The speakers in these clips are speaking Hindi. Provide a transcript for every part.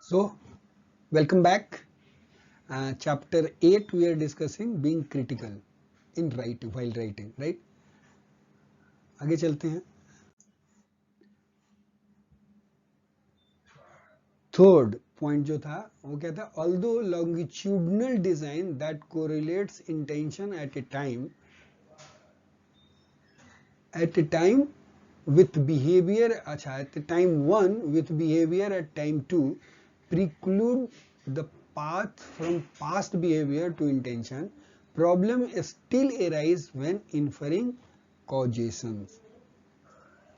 So, welcome back. Chapter 8 we are discussing being critical in writing while writing, right? आगे चलते हैं. Third point जो था वो क्या था? Although longitudinal design that correlates intention at a time with behavior, at the time 1 with behavior at time 2 preclude the path from past behavior to intention. Problem still arise when inferring causations.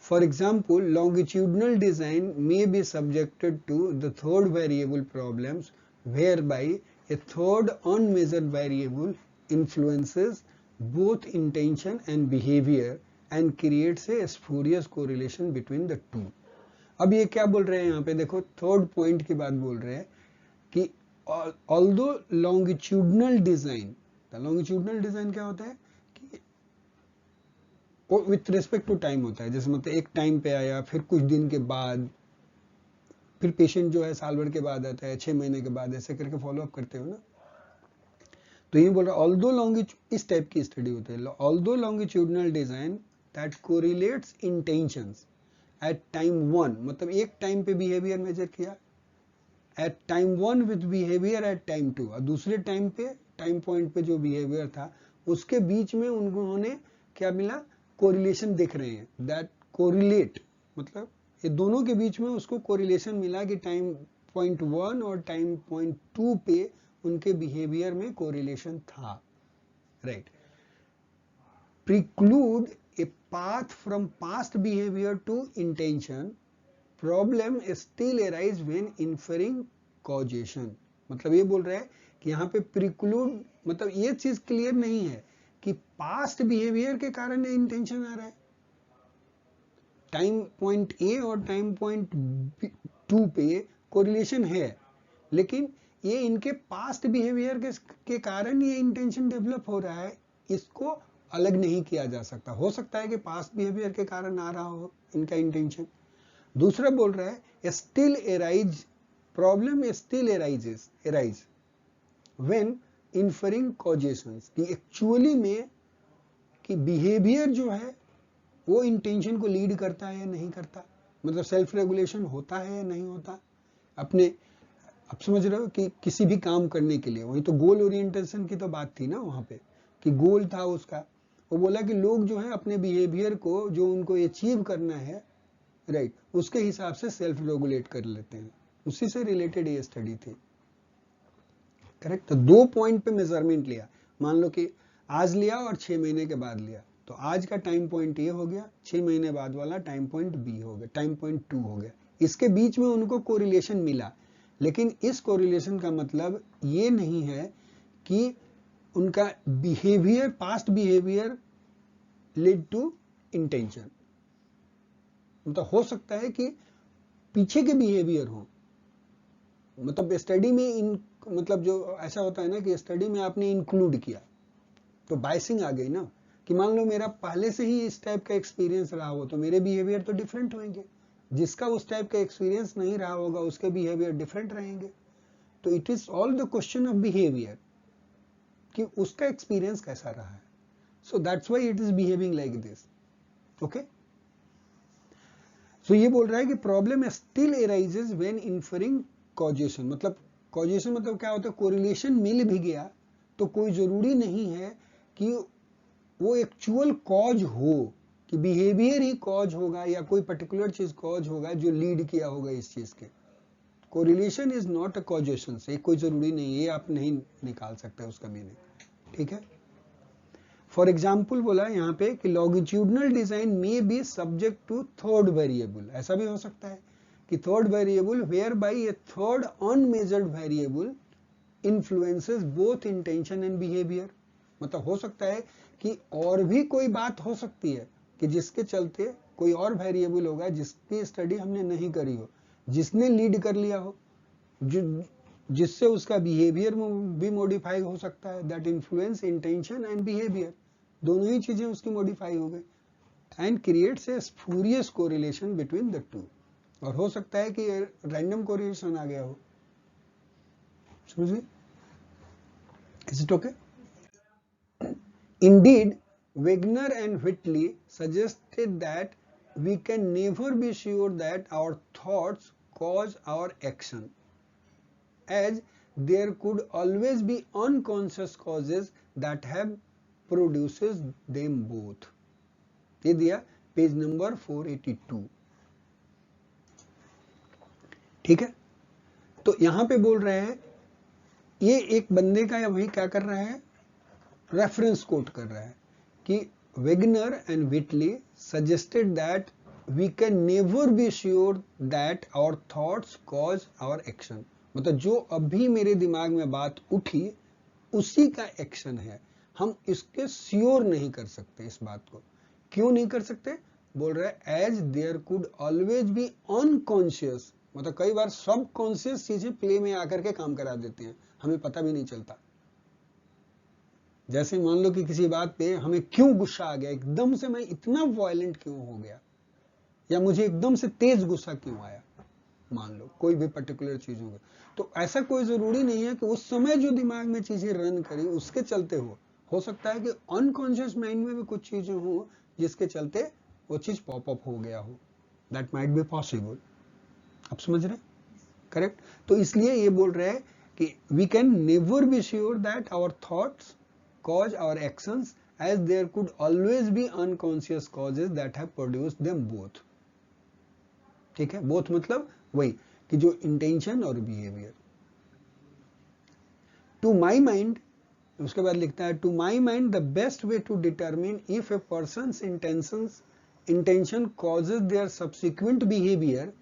For example, longitudinal design may be subjected to the third variable problems, whereby a third unmeasured variable influences both intention and behavior and creates a spurious correlation between the two. अब ये क्या बोल रहे हैं यहाँ पे? देखो, थर्ड पॉइंट की बात बोल रहे हैं कि although longitudinal design क्या होता है कि वो विथ रिस्पेक्ट टू टाइम होता है. जैसे मतलब एक टाइम पे आया, फिर कुछ दिन के बाद, फिर पेशेंट जो है साल भर के बाद आता है, 6 महीने के बाद, ऐसे करके फॉलो अप करते हो ना. तो ये बोल रहा है ऑल्दो इस टाइप की स्टडी होती है. Although longitudinal design that correlates intentions at time 1, मतलब एक टाइम पे बिहेवियर मेजर किया at time 1 with behaviour at time 2, और दूसरे टाइम पे टाइम पॉइंट पे जो बिहेवियर था उसके बीच में उन्होंने क्या मिला? कोरिलेशन देख रहे हैं. दैट कोरिलेट मतलब ये दोनों के बीच में उसको कोरिलेशन मिला कि टाइम पॉइंट 1 और टाइम पॉइंट 2 पे उनके बिहेवियर में कोरिलेशन था. Right. Preclude a path from past behaviour to intention. Problem still arise when inferring causation. मतलब ये बोल रहा है कि यहाँ पे प्रिक्लूड मतलब ये चीज क्लियर नहीं है कि पास्ट बिहेवियर के कारण इंटेंशन आ रहा है. टाइम पॉइंट ए और टाइम पॉइंट 2 पे कोरिलेशन है, लेकिन ये इनके पास्ट बिहेवियर के कारण ये इंटेंशन डेवलप हो रहा है. इसको अलग नहीं किया जा सकता. हो सकता है कि पास्ट बिहेवियर के कारण आ रहा हो इनका इंटेंशन. दूसरा बोल रहा है still arise, problem still arise when inferring causations, कि एक्चुअली में कि बिहेवियर जो है वो इंटेंशन को लीड करता है या नहीं करता, मतलब सेल्फ रेगुलेशन होता है या नहीं होता. अपने आप समझ रहे हो कि किसी भी काम करने के लिए, वही तो गोल ओरिएंटेशन की तो बात थी ना वहां पे, कि गोल था उसका. वो बोला कि लोग जो है अपने बिहेवियर को जो उनको अचीव करना है, राइट, उसके हिसाब से सेल्फ रेगुलेट कर लेते हैं. उसी से रिलेटेड ये स्टडी थी. करेक्ट. तो 2 पॉइंट पे मेजरमेंट लिया. मान लो कि आज लिया और 6 महीने के बाद लिया, तो आज का टाइम पॉइंट ये हो गया, 6 महीने बाद वाला टाइम पॉइंट बी हो गया, टाइम पॉइंट 2 हो गया. इसके बीच में उनको कोरिलेशन मिला, लेकिन इस कोरिलेशन का मतलब ये नहीं है कि उनका behaviour, past behaviour lead to intention. मतलब हो सकता है कि पीछे के बिहेवियर हो, मतलब स्टडी में इन मतलब जो ऐसा होता है ना कि स्टडी में आपने इंक्लूड किया तो बायसिंग आ गई ना, कि मान लो मेरा पहले से ही इस टाइप का एक्सपीरियंस रहा हो तो मेरे बिहेवियर तो डिफरेंट होंगे. जिसका उस टाइप का एक्सपीरियंस नहीं रहा होगा उसके बिहेवियर डिफरेंट रहेंगे. तो it is all the question of behaviour कि उसका एक्सपीरियंस कैसा रहा है. So that's why it is behaving like this. Okay. So ये बोल रहा है कि problem still arises when inferring causation. मतलब कॉजेशन मतलब क्या होता है? कोरिलेशन मिल भी गया तो कोई जरूरी नहीं है कि वो एक्चुअल कॉज हो, कि बिहेवियर ही कॉज होगा या कोई पर्टिकुलर चीज कॉज होगा जो लीड किया होगा इस चीज के. Correlation is not a causation. से कोई जरूरी नहीं है, ये आप नहीं निकाल सकते उसका मीनिंग. ठीक है. फॉर एग्जाम्पल बोला यहाँ पे कि लॉन्गिट्यूडनल डिजाइन में be subject to third variable. ऐसा भी हो सकता है कि third variable whereby a third unmeasured variable influences both intention and behaviour. मतलब हो सकता है कि और भी कोई बात हो सकती है कि जिसके चलते कोई और वेरिएबल होगा जिसकी स्टडी हमने नहीं करी हो, जिसने लीड कर लिया हो, जिससे उसका बिहेवियर भी मॉडिफाई हो सकता है. That influence intention and behaviour, दोनों ही चीजें उसकी मॉडिफाई हो गई and creates a spurious correlation between the two. और हो सकता है कि रैंडम कोरिलेशन आ गया हो, समझ गए? Is it okay? Indeed, Wegener and Whitley suggested that we can never be sure that our thoughts cause our action, as there could always be unconscious causes that have produces them both. ये दिया पेज नंबर 482. ठीक है, तो यहां पे बोल रहे हैं, ये एक बंदे का वही क्या कर रहा है, रेफरेंस कोट कर रहा है कि Wegner and Wheatley suggested that we can never be sure that our thoughts cause our action, मतलब जो अभी मेरे दिमाग में बात उठी उसी का एक्शन है, हम इसके श्योर नहीं कर सकते इस बात को. क्यों नहीं कर सकते? बोल रहे हैं as there could always be unconscious, मतलब कई बार सब कॉन्शियस चीजें प्ले में आकर के काम करा देती हैं, हमें पता भी नहीं चलता. जैसे मान लो कि किसी बात पे हमें क्यों गुस्सा आ गया, एकदम से मैं इतना वायलेंट क्यों हो गया, या मुझे एकदम से तेज गुस्सा क्यों आया, मान लो कोई भी पर्टिकुलर चीज होगा, तो ऐसा कोई जरूरी नहीं है कि उस समय जो दिमाग में चीजें रन करी उसके चलते हो सकता है कि अनकॉन्शियस माइंड में भी कुछ चीजें हो जिसके चलते वो चीज पॉप अप हो गया हो. That might be possible. आप समझ रहे? करेक्ट. तो इसलिए ये बोल रहे हैं कि we can never be sure that our thoughts cause our actions, as there could always be unconscious causes that have produced them both. ठीक है, both मतलब वही कि जो इंटेंशन और बिहेवियर. टू माई माइंड, उसके बाद लिखता है to my mind the best way to determine if a person's intention causes their subsequent behaviour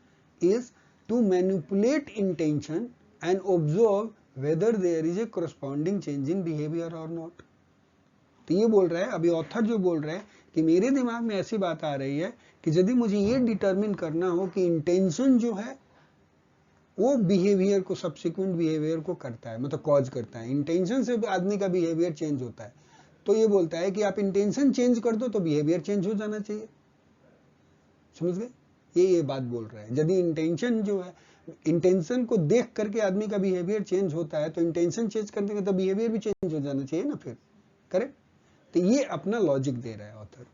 is to manipulate intention and observe whether there is a corresponding change in behavior or not. तो ये बोल रहा है, अभी ऑथर जो बोल रहे हैं कि मेरे दिमाग में ऐसी बात आ रही है कि यदि मुझे ये डिटरमिन करना हो कि इंटेंशन जो है वो बिहेवियर को, सब्सिक्वेंट बिहेवियर को करता है, मतलब कॉज करता है, इंटेंशन से आदमी का बिहेवियर चेंज होता है, तो ये बोलता है कि आप इंटेंशन चेंज कर दो तो बिहेवियर चेंज हो जाना चाहिए. समझ गए? ये बात बोल रहे हैं. यदि इंटेंशन जो है, इंटेंशन को देख करके आदमी का बिहेवियर चेंज होता है तो इंटेंशन चेंज कर देंगे तो बिहेवियर भी चेंज हो जाना चाहिए ना फिर. करेक्ट. तो ये अपना लॉजिक दे रहा है author.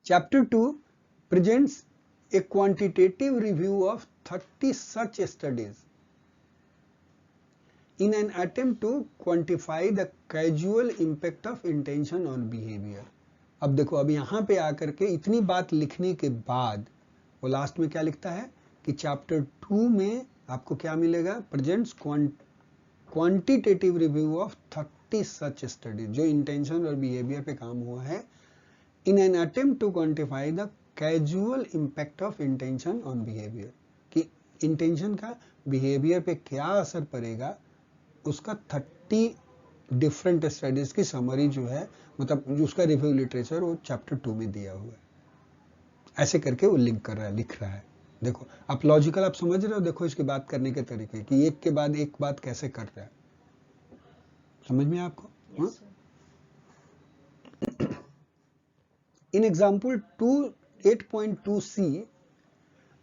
Chapter 2 presents a quantitative review of 30 such studies in an attempt to quantify the casual impact of intention on behaviour. अब देखो, अब यहां पे आकर के इतनी बात लिखने के बाद वो लास्ट में क्या लिखता है कि चैप्टर 2 में आपको क्या मिलेगा, presents quantitative review of 30 such studies जो इंटेंशन और बिहेवियर पे काम हुआ है, in an attempt to quantify the casual impact of intention on behaviour, कि इंटेंशन का बिहेवियर पे क्या असर पड़ेगा, उसका 30 डिफरेंट स्टडीज की समरी जो है, मतलब उसका रिव्यू लिटरेचर वो चैप्टर 2 में दिया हुआ है. ऐसे करके वो लिंक कर रहा है, लिख रहा है. देखो आप लॉजिकल, आप समझ रहे हो, देखो इसकी बात करने के तरीके कि एक के बाद एक बात कैसे कर रहा है. समझ में आपको? yes, in example 8.2c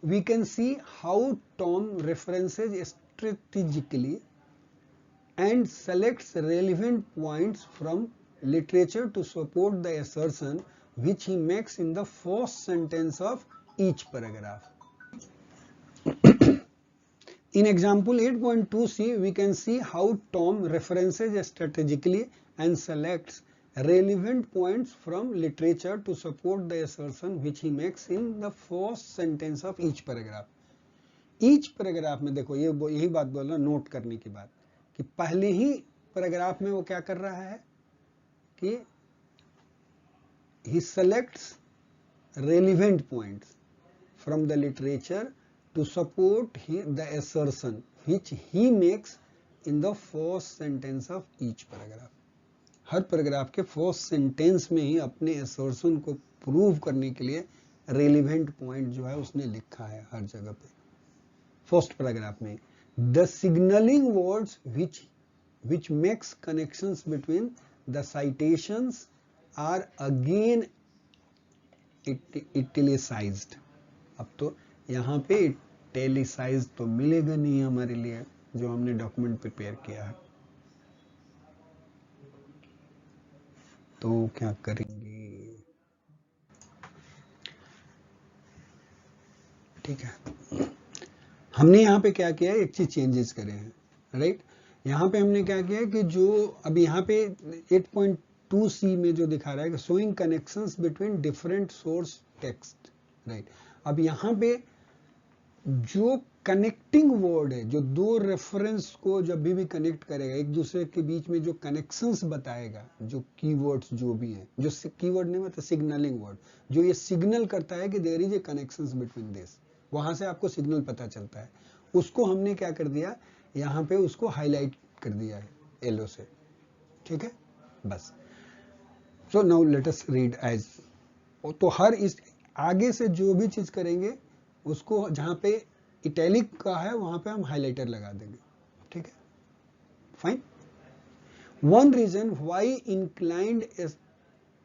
we can see how Tom references strategically and selects relevant points from literature to support the assertion which he makes in the first sentence of each paragraph. In example 8.2c, we can see how Tom references strategically and selects relevant points from literature to support the assertion which he makes in the first sentence of each paragraph. Each paragraph में देखो यही बात बोलना, नोट करने की बात, कि पहले ही पैराग्राफ में वो क्या कर रहा है कि he selects relevant points from the literature to support the assertion which he makes in the first sentence of each paragraph. Her paragraph के फर्स्ट सेंटेंस में ही अपने assertion को प्रूव करने के लिए relevant point जो है उसने लिखा है हर जगह पे. फर्स्ट पैराग्राफ में the signaling words which makes connections between the citations are again italicized. अब तो यहाँ पे italicized तो मिलेगा नहीं हमारे लिए, जो हमने डॉक्यूमेंट प्रिपेयर किया है। तो क्या करेंगे, ठीक है, हमने यहाँ पे क्या किया है, एक चीज चेंजेस करे हैं, राइट। यहाँ पे हमने क्या किया है कि जो अब यहाँ पे 8.2C में जो दिखा रहा है कि showing connections between different source text, right. अब यहाँ पे जो कनेक्टिंग वर्ड है, जो दो रेफरेंस को जब भी कनेक्ट करेगा, एक दूसरे के बीच में जो कनेक्शंस बताएगा, जो कीवर्ड्स जो भी है, जो कीवर्ड नहीं मतलब सिग्नलिंग वर्ड, जो ये सिग्नल करता है कि there is a connections between this, वहां से आपको सिग्नल पता चलता है, उसको हमने क्या कर दिया, यहाँ पे उसको हाईलाइट कर दिया है येलो से, ठीक है, बस। So now let us read as, तो हर इस आगे से जो भी चीज करेंगे उसको जहां पे इटैलिक का है वहां पे हम हाइलाइटर लगा देंगे, ठीक है, fine. One reason why inclined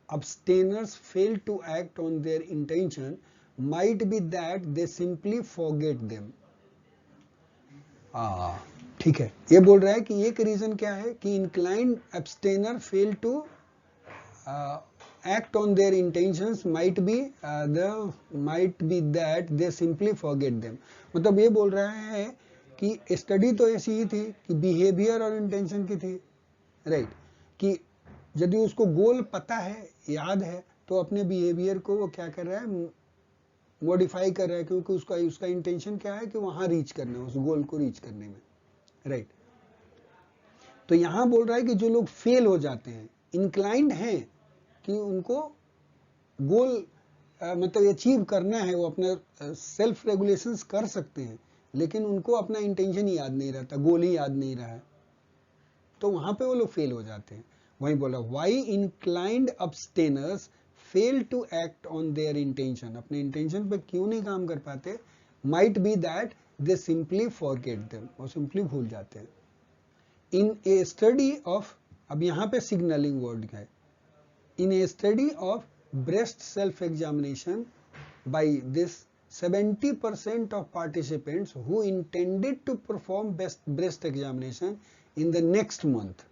abstainers fail to act on their intention might be that they simply forget them. ठीक है, ये बोल रहा है कि एक रीजन क्या है कि inclined abstainer fail to act on their intentions might be that they simply forget them. मतलब ये बोल रहा है कि स्टडी तो ऐसी ही थी कि बिहेवियर और इंटेंशन की थी, राइट, कि यदि उसको गोल पता है, याद है, तो अपने बिहेवियर को वो क्या कर रहा है, मॉडिफाई कर रहा है, क्योंकि उसका इंटेंशन क्या है कि वहां रीच करना है, उस गोल को रीच करने में, राइट। तो यहां बोल रहा है कि जो लोग फेल हो जाते हैं, इंक्लाइंड हैं कि उनको गोल मतलब अचीव करना है, वो अपना सेल्फ रेगुलेशंस कर सकते हैं, लेकिन उनको अपना इंटेंशन ही याद नहीं रहता, गोल ही याद नहीं रहा है, तो वहां पे वो लोग फेल हो जाते हैं। वही बोला, why inclined abstainers fail to act on their intention, अपने इंटेंशन पे क्यों नहीं काम कर पाते, might be that they simply forget them, वो सिंपली भूल जाते हैं। इन ए स्टडी ऑफ, अब यहाँ पे सिग्नलिंग वर्ड है, in a study of breast self-examination by this 70% of participants who intended to perform breast examination in the next month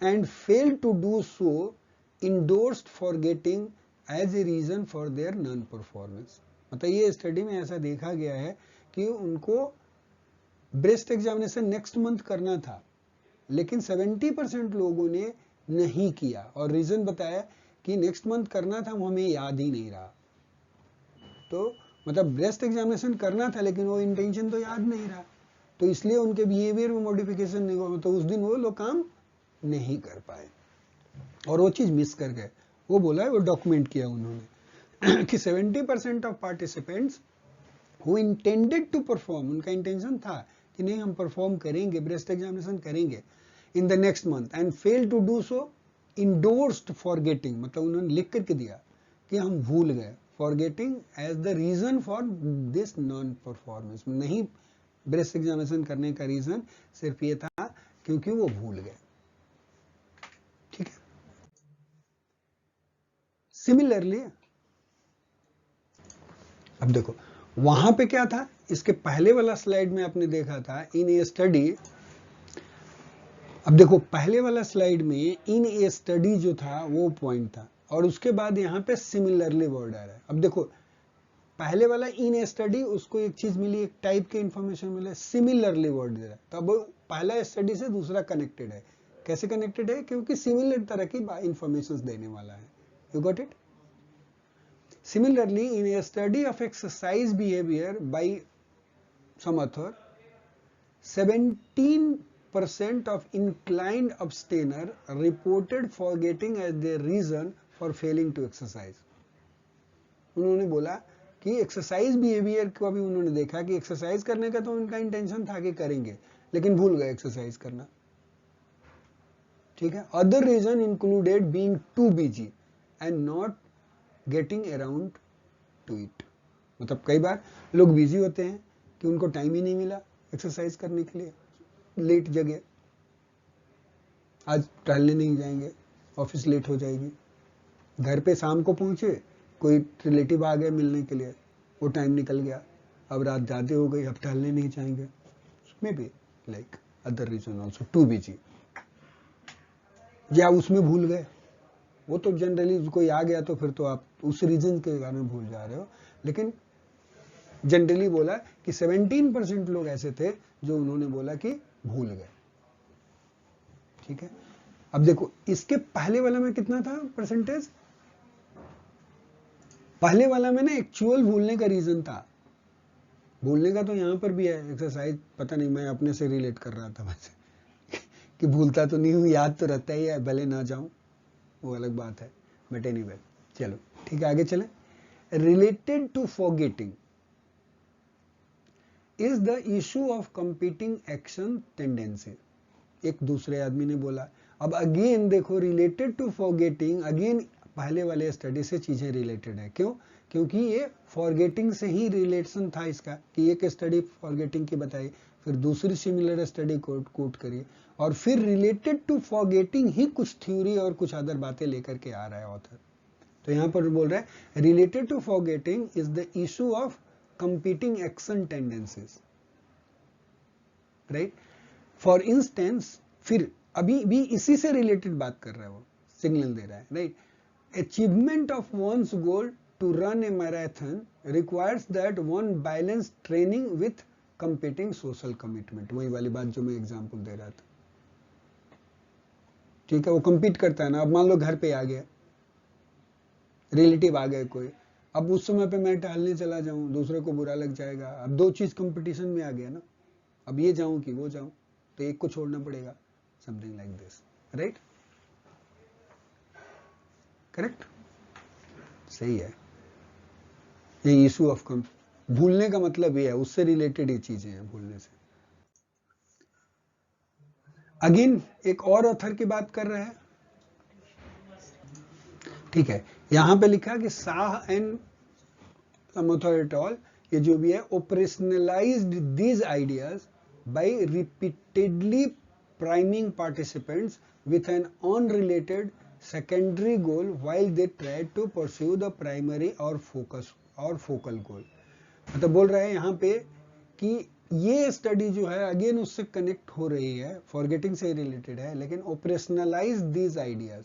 and failed to do so endorsed forgetting as a reason for their non-performance. मतलब ये स्टडी में ऐसा देखा गया है कि उनको ब्रेस्ट एग्जामिनेशन नेक्स्ट मंथ करना था, लेकिन 70% लोगों ने नहीं किया, और रीजन बताया कि नेक्स्ट मंथ करना था, वो हमें याद ही नहीं रहा। तो मतलब ब्रेस्ट एग्जामिनेशन करना था, लेकिन वो इंटेंशन तो याद नहीं रहा, तो इसलिए उनके बिहेवियर में मॉडिफिकेशन नहीं हुआ, तो उस दिन वो लोग काम नहीं कर पाए और वो चीज मिस कर गए। वो बोला है, वो डॉक्यूमेंट किया उन्होंने कि 70% of participants who intended to perform, उनका इंटेंशन था कि नहीं हम परफॉर्म करेंगे, ब्रेस्ट एग्जामिनेशन करेंगे in the next month and failed to do so endorsed forgetting, मतलब उन्होंने लिख करके दिया कि हम भूल गए, forgetting as the reason for this non performance, नहीं ब्रेस्ट एग्जामिनेशन करने का रीजन सिर्फ ये था क्योंकि वो भूल गए, ठीक है। सिमिलरली अब देखो वहां पे क्या था, इसके पहले वाला स्लाइड में आपने देखा था इन ए स्टडी, अब देखो पहले वाला स्लाइड में इन ए स्टडी जो था वो पॉइंट था, और उसके बाद यहाँ पे सिमिलरली वर्ड आ रहा है। अब देखो पहले वाला इन ए स्टडी, उसको एक चीज मिली, एक टाइप के इंफॉर्मेशन मिले, सिमिलरली वर्ड दे रहा है, तो अब पहला स्टडी से दूसरा कनेक्टेड है। कैसे कनेक्टेड है, क्योंकि सिमिलर तरह की इंफॉर्मेशन देने वाला है। You got it. Similarly in a study of exercise behaviour by some author, 17% of inclined abstainer reported forgetting as their reason for failing to exercise. उन्होंने बोला कि एक्सरसाइज बिहेवियर को भी उन्होंने देखा कि एक्सरसाइज करने का तो उनका इंटेंशन था कि करेंगे, लेकिन भूल गए एक्सरसाइज करना, ठीक है। Other reason included being too busy and not getting around to it, मतलब कई बार लोग बिजी होते हैं कि उनको टाइम ही नहीं मिला एक्सरसाइज करने के लिए, लेट जगे, आज टहलने नहीं जाएंगे, ऑफिस लेट हो जाएगी, घर पे शाम को पहुंचे, कोई रिलेटिव आ गए मिलने के लिए, वो टाइम निकल गया, अब रात ज्यादा हो गई, अब टहलने नहीं जाएंगे, उसमें भी like other reason also, too busy, या उसमें भूल गए, वो तो जनरली कोई आ गया तो फिर तो आप उस रीजन के कारण भूल जा रहे हो, लेकिन जनरली बोला कि 17% लोग ऐसे थे जो उन्होंने बोला कि भूल गए। ठीक है, अब देखो इसके पहले वाला में कितना था परसेंटेज, पहले वाला में ना एक्चुअल भूलने का रीजन था, भूलने का तो यहां पर भी है एक्सरसाइज, पता नहीं मैं अपने से रिलेट कर रहा था वैसे कि भूलता तो नहीं हूं, याद तो रहता ही है, भले ना जाऊं वो अलग बात है, बट एनीवे चलो ठीक है आगे चले। Related to forgetting is the issue of competing action tendency, एक दूसरे आदमी ने बोला। अब अगेन देखो रिलेटेड टू फॉरगेटिंग, अगेन पहले वाले स्टडी से चीजें रिलेटेड है, क्यों, क्योंकि ये फॉरगेटिंग से ही रिलेशन था इसका, कि एक स्टडी फॉरगेटिंग की बताई, फिर दूसरी सिमिलर स्टडी कोट करी, और फिर रिलेटेड टू फॉरगेटिंग ही कुछ थ्योरी और कुछ अदर बातें लेकर के आ रहा है ऑथर। तो यहां पर बोल रहा है related to forgetting is the issue of competing action tendencies, right. For instance, फिर अभी भी इसी से रिलेटेड बात कर रहा है, वो सिग्नल दे रहा है, right. Achievement of one's goal to run a marathon requires that one balance training with competing social commitment, वही वाली बात जो मैं एग्जांपल दे रहा था। ठीक है, वो कंपीट करता है ना, अब मान लो घर पे आ गया, रिलेटिव आ गए कोई, अब उस समय पे मैं टहलने चला जाऊं, दूसरे को बुरा लग जाएगा, अब दो चीज कंपटीशन में आ गया ना, अब ये जाऊं कि वो जाऊं, तो एक को छोड़ना पड़ेगा, something like this, right, correct, सही है। ये इशू ऑफ भूलने का मतलब ये है, उससे रिलेटेड ये चीजें हैं भूलने से। अगेन एक और ऑथर की बात कर रहे हैं, ठीक है, यहां पे लिखा कि शाह एंड समोथोरेटॉल, ये जो भी है, operationalised these ideas bye repeatedly priming participants with an unrelated secondary goal while they try to pursue the primary और focal goal। मतलब बोल रहे हैं यहाँ पे कि ये स्टडी जो है अगेन उससे कनेक्ट हो रही है, फॉरगेटिंग से रिलेटेड है, लेकिन ऑपरेशनलाइज दीज आइडियाज,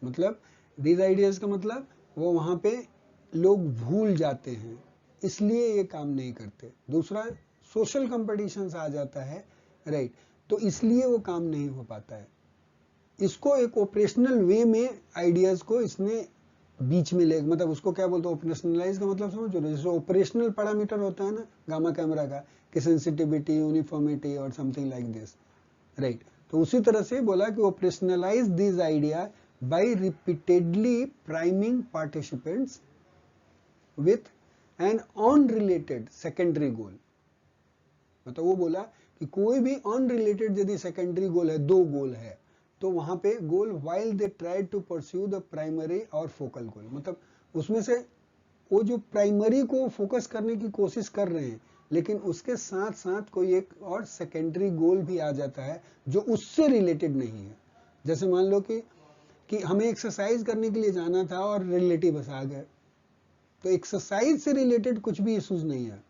मतलब दीज आइडियाज का मतलब वो वहां पे लोग भूल जाते हैं, इसलिए ये काम नहीं करते। दूसरा सोशल कंपटीशन आ जाता है, राइट, तो इसलिए वो काम नहीं हो पाता है। इसको एक ऑपरेशनल वे में आइडियाज को इसने बीच में ले, मतलब उसको क्या बोलते हैं, ऑपरेशनलाइज का मतलब समझ रहे हो, जैसे ऑपरेशनल पैरामीटर होता है ना गामा कैमरा का, कि सेंसिटिविटी, यूनिफॉर्मिटी और समथिंग लाइक दिस, राइट। तो उसी तरह से बोला कि operationalise this idea by repeatedly priming participants with an unrelated secondary goal. मतलब वो बोला कि कोई भी अनरिलेटेड यदि सेकेंडरी गोल है, दो गोल है, तो वहां पे goal while they try to pursue the primary और फोकल गोल, मतलब उसमें से वो जो प्राइमरी को फोकस करने की कोशिश कर रहे हैं, लेकिन उसके साथ साथ कोई एक और सेकेंडरी गोल भी आ जाता है जो उससे रिलेटेड नहीं है। जैसे मान लो कि हमें एक्सरसाइज करने के लिए जाना था और रिलेटिव बस आ गए, तो एक्सरसाइज से रिलेटेड कुछ भी इश्यूज नहीं है,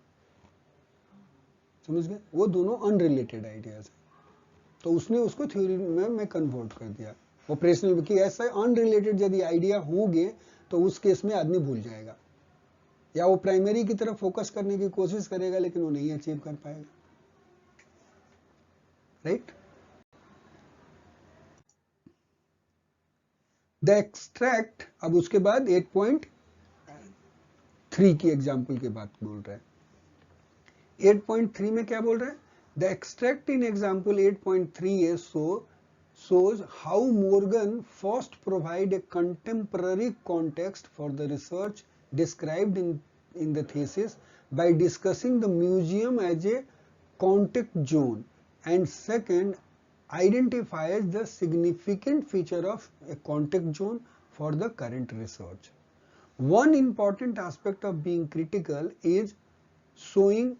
समझ गए, वो दोनों अनरिलेटेड आइडियाज है। तो उसने उसको थ्योरी में मैं कन्वर्ट कर दिया ऑपरेशनल, कि ऐसा अनरिलेटेड यदि आइडिया होंगे तो उस केस में आदमी भूल जाएगा, या वो प्राइमरी की तरफ फोकस करने की कोशिश करेगा लेकिन वो नहीं अचीव कर पाएगा, राइट। द एक्सट्रैक्ट, अब उसके बाद 8.3 की एग्जाम्पल की बात बोल रहा है। 8.3 में क्या बोल रहा है, the extract in example 8.3 shows how Morgan first provide a contemporary context for the research described in the thesis by discussing the museum as a contact zone, and second identifies the significant feature of a contact zone for the current research. One important aspect of being critical is showing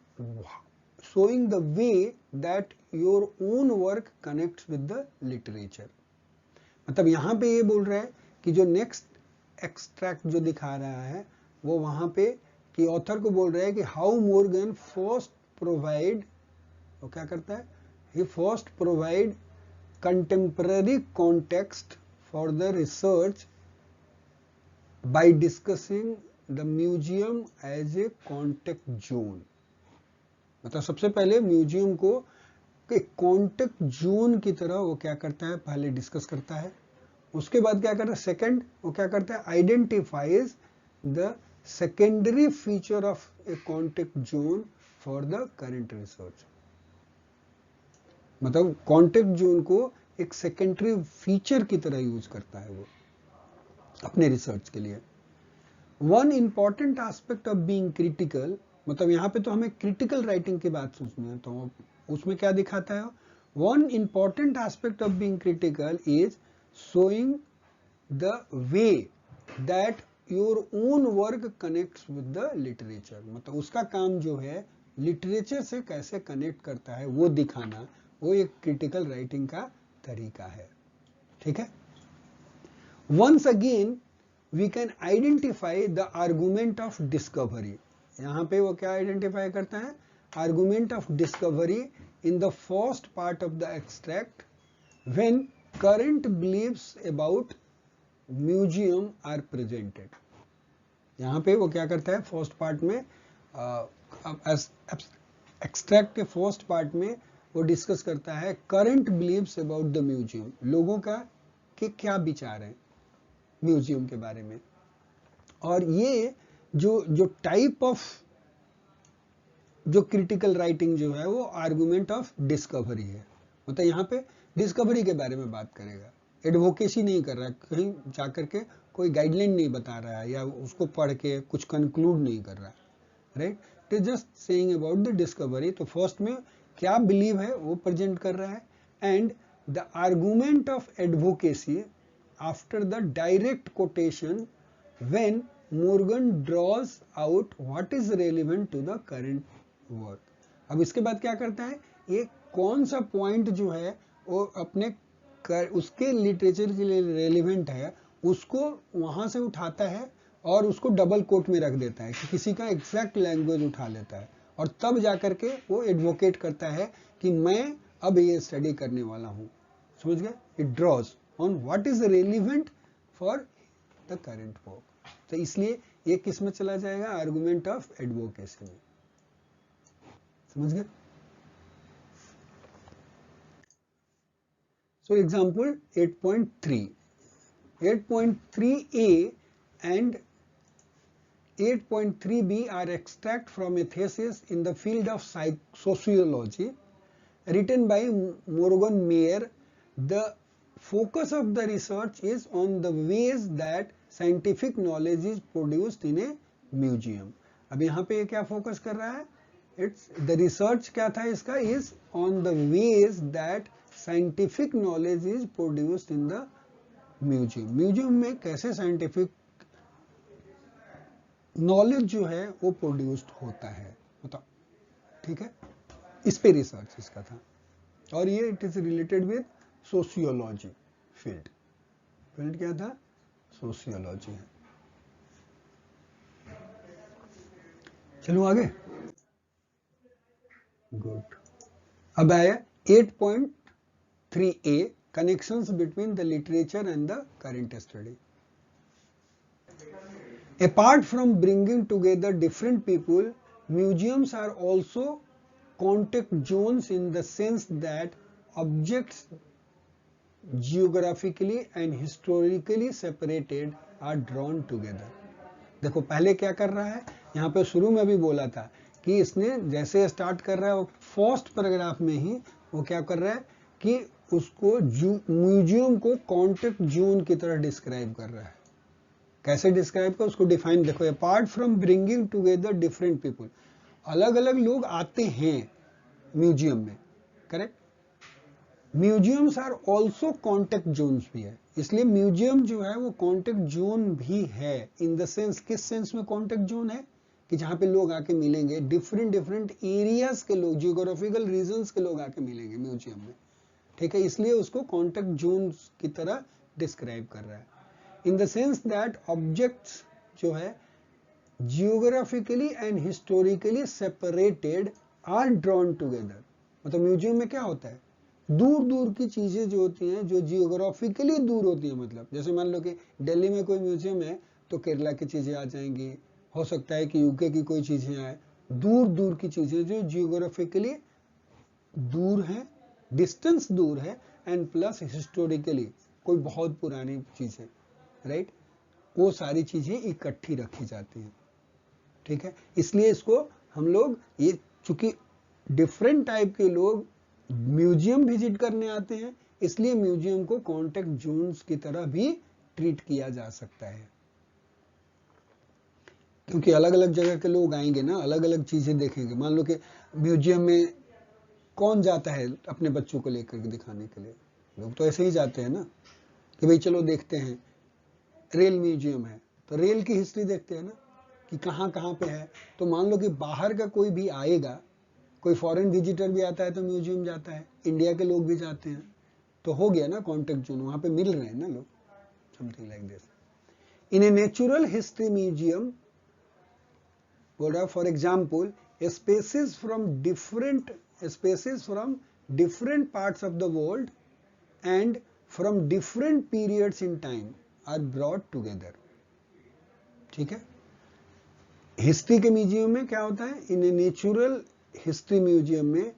the way that your own work connects with the literature। मतलब यहाँ पे ये बोल रहा है कि जो नेक्स्ट एक्सट्रैक्ट जो दिखा रहा है वो वहां पे कि ऑथर को बोल रहा है कि हाउ मॉर्गन फर्स्ट प्रोवाइड, वो क्या करता है, he first provide contemporary context for the research by discussing the museum as a contact zone। मतलब सबसे पहले म्यूजियम को एक कॉन्टेक्ट जोन की तरह वो क्या करता है, पहले डिस्कस करता है। उसके बाद क्या करता है, सेकंड वो क्या करता है, identifies the secondary feature of A contact zone for the current research. मतलब कॉन्टेक्ट जोन को एक सेकेंडरी फीचर की तरह यूज करता है वो अपने रिसर्च के लिए। One important aspect of being critical, मतलब यहाँ पे तो हमें क्रिटिकल राइटिंग की बात सोचनी है, तो उसमें क्या दिखाता है, one important aspect of being critical is showing the way that your own work connects with the literature. मतलब उसका काम जो है लिटरेचर से कैसे कनेक्ट करता है वो दिखाना, वो एक क्रिटिकल राइटिंग का तरीका है। ठीक है, once again we can identify the argument of discovery. यहाँ पे वो क्या आइडेंटिफाई करता है, argument of discovery in the first part of the extract when current beliefs about museum are presented. यहाँ पे वो क्या करता है, फर्स्ट पार्ट में एक्सट्रैक्ट के फर्स्ट पार्ट में वो डिस्कस करता है current beliefs about the museum, लोगों का कि क्या विचार है म्यूजियम के बारे में। और ये जो टाइप ऑफ जो क्रिटिकल राइटिंग जो है वो आर्गुमेंट ऑफ डिस्कवरी है। मतलब यहाँ पे डिस्कवरी के बारे में बात करेगा, एडवोकेसी नहीं कर रहा है, कहीं जाकर के कोई गाइडलाइन नहीं बता रहा है या उसको पढ़ के कुछ कंक्लूड नहीं कर रहा है, right, it is just saying about the discovery. तो फर्स्ट में क्या बिलीव है वो प्रेजेंट कर रहा है, and the argument of advocacy after the direct quotation when Morgan draws out what is relevant to the current work. अब इसके बाद क्या करता है, ये कौन सा पॉइंट जो है वो अपने उसके लिटरेचर के लिए रेलिवेंट है उसको वहां से उठाता है और उसको डबल कोट में रख देता है कि किसी का एग्जैक्ट लैंग्वेज उठा लेता है, और तब जाकर के वो एडवोकेट करता है कि मैं अब ये स्टडी करने वाला हूं। समझ गए, it draws on what is relevant for the current work. तो इसलिए ये किस में चला जाएगा, आर्गुमेंट ऑफ एडवोकेसी में। समझ गए। So example 8.3, 8.3a and 8.3b are extract from a thesis in the field of sociology written by Morgan Mayer. The focus of the research is on the ways that scientific knowledge is produced in a museum. अब यहाँ पे क्या फोकस कर रहा है, इट्स द रिसर्च क्या था इसका, is on the ways that scientific knowledge is produced in the museum. Museum में कैसे साइंटिफिक नॉलेज जो है वो प्रोड्यूस्ड होता है, बताओ। ठीक है, इस पे रिसर्च इसका था, और ये it is related with sociology field. Field क्या था, सोशियोलॉजी है। चलो आगे, गुड। अब आया 8.3a, connections between the literature and the current study. Apart from bringing together different people, museums are also contact zones in the sense that objects geographically and historically separated are drawn together. देखो पहले क्या कर रहा है, यहाँ पे शुरू में भी बोला था कि इसने जैसे स्टार्ट कर रहा है फर्स्ट पैराग्राफ में ही वो क्या कर रहा है कि उसको म्यूजियम को कॉन्टेक्ट जोन की तरह डिस्क्राइब कर रहा है। कैसे डिस्क्राइब कर, उसको डिफाइन देखो, apart from bringing together different people, अलग अलग लोग आते हैं म्यूजियम में, correct. Museums are also contact zones भी है, इसलिए म्यूजियम जो है वो कॉन्टेक्ट जोन भी है। इन द सेंस, किस सेंस में कॉन्टेक्ट जोन है, कि जहां पे लोग आके मिलेंगे, डिफरेंट डिफरेंट एरियाज के लोग, जियोग्राफिकल रीजन्स के लोग आके मिलेंगे म्यूजियम में। ठीक है, इसलिए उसको कॉन्टेक्ट जोन की तरह डिस्क्राइब कर रहा है। In the sense that objects जो है geographically and historically separated are drawn together. मतलब म्यूजियम में क्या होता है, दूर दूर की चीजें जो होती हैं, जो जियोग्राफिकली दूर होती है, मतलब जैसे मान लो कि दिल्ली में कोई म्यूजियम है तो केरला की चीजें आ जाएंगी, हो सकता है कि यूके की कोई चीजें आए, दूर दूर की चीजें जो जियोग्राफिकली दूर है, डिस्टेंस दूर है, एंड प्लस हिस्टोरिकली कोई बहुत पुरानी चीज है, राइट, वो सारी चीजें इकट्ठी रखी जाती हैं, ठीक है। इसलिए इसको हम लोग ये, चूंकि डिफरेंट टाइप के लोग म्यूजियम विजिट करने आते हैं, इसलिए म्यूजियम को कॉन्टेक्ट जोन्स की तरह भी ट्रीट किया जा सकता है, क्योंकि अलग अलग जगह के लोग आएंगे ना, अलग अलग चीजें देखेंगे। मान लो कि म्यूजियम में कौन जाता है अपने बच्चों को लेकर के दिखाने के लिए, लोग तो ऐसे ही जाते हैं ना कि भाई चलो देखते हैं। रेल म्यूजियम है तो रेल की हिस्ट्री देखते हैं ना कि कहाँ कहाँ पे है। तो मान लो कि बाहर का कोई भी आएगा, कोई फॉरेन विजिटर भी आता है तो म्यूजियम जाता है, इंडिया के लोग भी जाते हैं, तो हो गया ना कॉन्टेक्ट जोन, वहां पे मिल रहे हैं ना लोग, something like this. In a natural history museum, बोल रहा है for example species from different parts of the world and from different periods in time are brought together, ठीक है। हिस्ट्री के म्यूजियम में क्या होता है, in a natural history museum में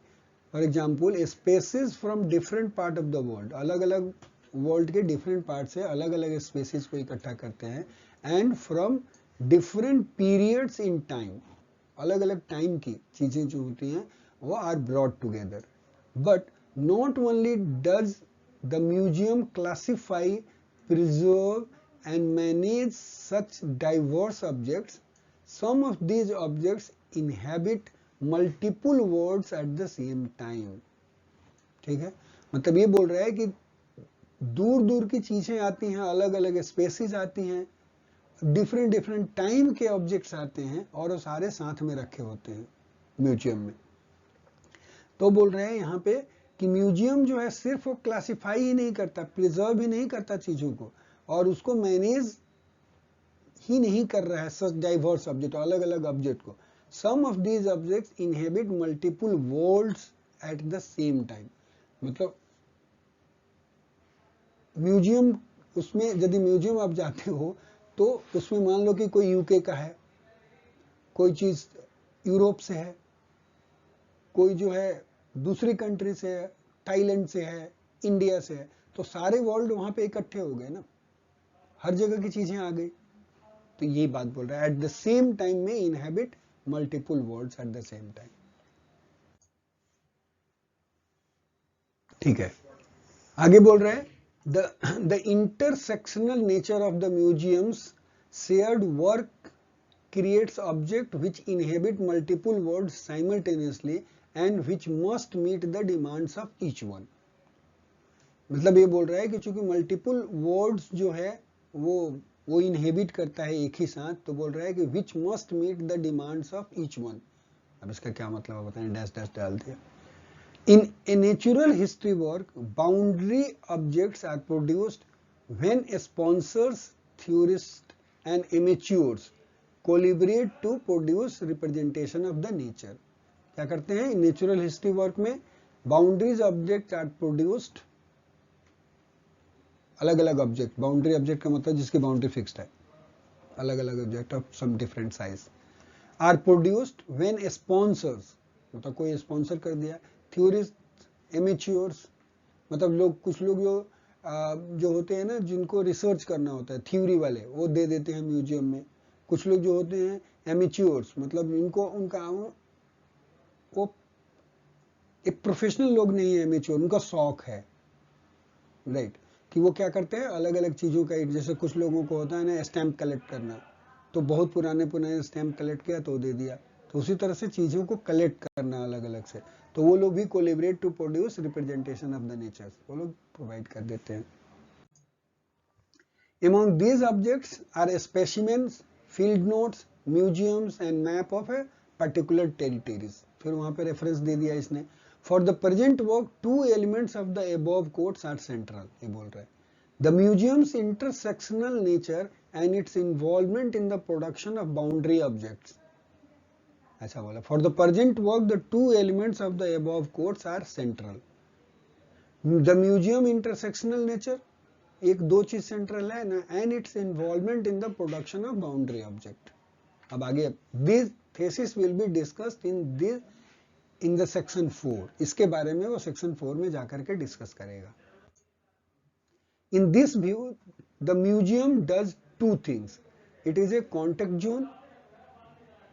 for example species from different part of the world, अलग अलग वर्ल्ड के डिफरेंट पार्ट से अलग अलग स्पेसिस को इकट्ठा करते हैं, and from different periods in time, अलग अलग टाइम की चीजें जो होती हैं वो are brought together. But not only does the museum classify, preserve and manage such diverse objects, some of these objects inhabit multiple worlds at the same time, ठीक है। मतलब ये बोल रहा है कि दूर दूर की चीजें आती हैं, अलग अलग स्पेसीज आती हैं, डिफरेंट डिफरेंट टाइम के ऑब्जेक्ट्स आते हैं, और वो सारे साथ में रखे होते हैं म्यूजियम में। तो बोल रहे हैं यहाँ पे कि म्यूजियम जो है सिर्फ वो क्लासिफाई ही नहीं करता, प्रिजर्व ही नहीं करता चीजों को, और उसको मैनेज ही नहीं कर रहा है सच डाइवर्स ऑब्जेक्ट, अलग अलग ऑब्जेक्ट को। Some of these objects inhabit multiple worlds at the same time, मतलब म्यूजियम, उसमें यदि म्यूजियम आप जाते हो तो उसमें मान लो कि कोई यूके का है, कोई चीज यूरोप से है, कोई जो है दूसरी कंट्री से है, थाईलैंड से है, इंडिया से है, तो सारे वर्ल्ड वहां पे इकट्ठे हो गए ना, हर जगह की चीजें आ गई। तो ये बात बोल रहा है एट द सेम टाइम में inhabit multiple worlds at the same time, ठीक है। आगे बोल रहा है the intersectional nature of the museums shared work creates object which inhabit multiple worlds simultaneously and which must meet the demands of each one। मतलब ये बोल रहा है कि चूंकि मल्टीपल वर्ड्स जो है वो इनहेबिट करता है एक ही साथ, तो बोल रहा है कि which must meet the demands of each one. अब इसका क्या मतलब बताएं, डैश डैश डाल दिया। In a natural history work boundary objects are produced when sponsors, theorist and amateurs collaborate to produce representation of the nature. क्या करते हैं नेचुरल हिस्ट्री वर्क में, बाउंड्रीज ऑब्जेक्ट आर प्रोड्यूस्ड, अलग अलग ऑब्जेक्ट, बाउंड्री ऑब्जेक्ट का मतलब जिसकी बाउंड्री फिक्स्ड है, अलग अलग object of some different size are produced when sponsors, मतलब कोई स्पॉन्सर कर दिया, थ्योरिस्ट, एमेच्योर्स, मतलब लोग, कुछ लोग जो होते हैं ना जिनको रिसर्च करना होता है, थ्योरी वाले, वो दे देते हैं म्यूजियम में। कुछ लोग जो होते हैं एमेच्योर्स, मतलब इनको उनका वो एक प्रोफेशनल लोग नहीं है एमेच्योर, उनका शौक है, राइट, कि वो क्या करते हैं अलग अलग चीजों का, जैसे कुछ लोगों को होता है ना स्टैंप कलेक्ट करना, तो बहुत पुराने पुराने स्टैंप कलेक्ट किया तो दे दिया, तो उसी तरह से चीजों को कलेक्ट करना अलग अलग से, तो वो लोग भी collaborate to produce representation of the nature, वो लोग प्रोवाइड कर देते हैं। Among these objects are specimens, field notes, museums and map of a particular territories। फिर वहां पे रेफरेंस दे दिया इसने। For the present work, two elements of the above quotes are central। ये बोल रहा है the museum's intersectional nature and its involvement in the production of boundary objects। ऐसा बोला, for the present work the two elements of the above quotes are central। The museum intersectional nature, एक दो चीज सेंट्रल है ना, and it's involvement in the production of boundary object. अब आगे this thesis will be discussed in the section 4, इसके बारे में वो सेक्शन 4 में जाकर के डिस्कस करेगा। इन this view the museum does two things, it is a contact zone,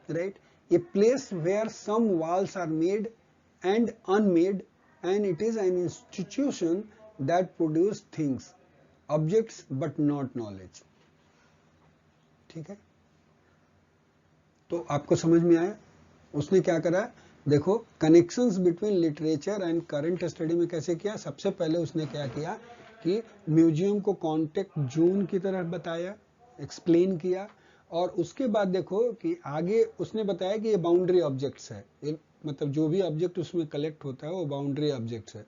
right, a place where some walls are made and unmade, and it is an institution that produce things, objects but not knowledge। ठीक है, तो आपको समझ में आया उसने क्या करा। देखो connections between literature and current study में कैसे किया। सबसे पहले उसने क्या किया कि म्यूजियम को कॉन्टेक्ट जोन की तरह बताया, एक्सप्लेन किया, और उसके बाद देखो कि आगे उसने बताया कि ये बाउंड्री ऑब्जेक्ट्स है, मतलब जो भी ऑब्जेक्ट उसमें कलेक्ट होता है वो बाउंड्री ऑब्जेक्ट्स है।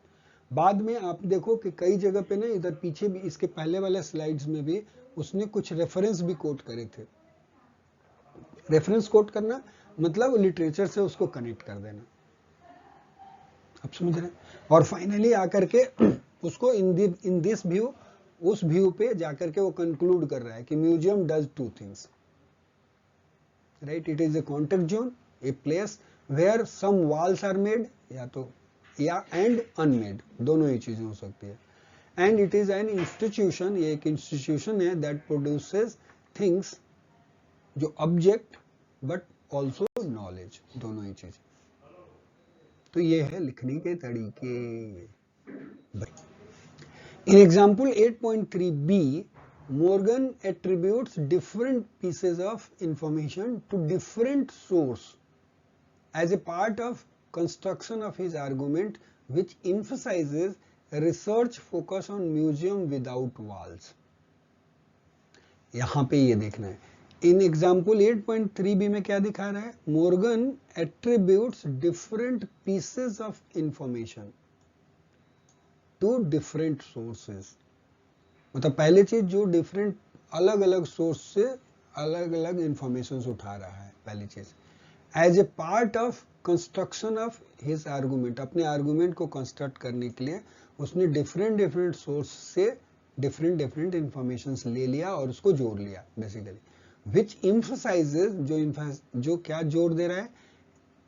बाद में आप देखो कि कई जगह पे ना, इधर पीछे भी इसके पहले वाले स्लाइड्स में भी उसने कुछ रेफरेंस भी कोट करे थे। रेफरेंस कोट करना मतलब लिटरेचर से उसको कनेक्ट कर देना, आप समझ रहे हैं। और फाइनली आकर के उसको इन दिस व्यू, उस व्यू पे जाकर के वो कंक्लूड कर रहा है कि museum does two things, right, it is a contact zone, a place where some walls are made, या एंड अनमेड, दोनों ही चीजें हो सकती है। And it is an institution, ये एक इंस्टीट्यूशन है दैट प्रोड्यूसेस थिंग्स, जो ऑब्जेक्ट बट ऑल्सो नॉलेज, दोनों ही चीज। तो ये है लिखने के तरीके। In example 8.3b, Morgan attributes different pieces of information to different source as a part of construction of his argument, which emphasizes research focus on museum without walls। यहां पे ये देखना है, इन एग्जाम्पल 8.3b में क्या दिखा रहा है, Morgan attributes different pieces of information to different sources. मतलब पहले चीज, जो डिफरेंट अलग अलग सोर्स से अलग अलग इंफॉर्मेशन उठा रहा है, पहली चीज as a part of construction of his argument, अपने आर्गुमेंट को कंस्ट्रक्ट करने के लिए उसने डिफरेंट सोर्स से डिफरेंट इंफॉर्मेशन ले लिया और उसको जोड़ लिया बेसिकली। विच emphasizes, जो क्या जोड़ दे रहा है,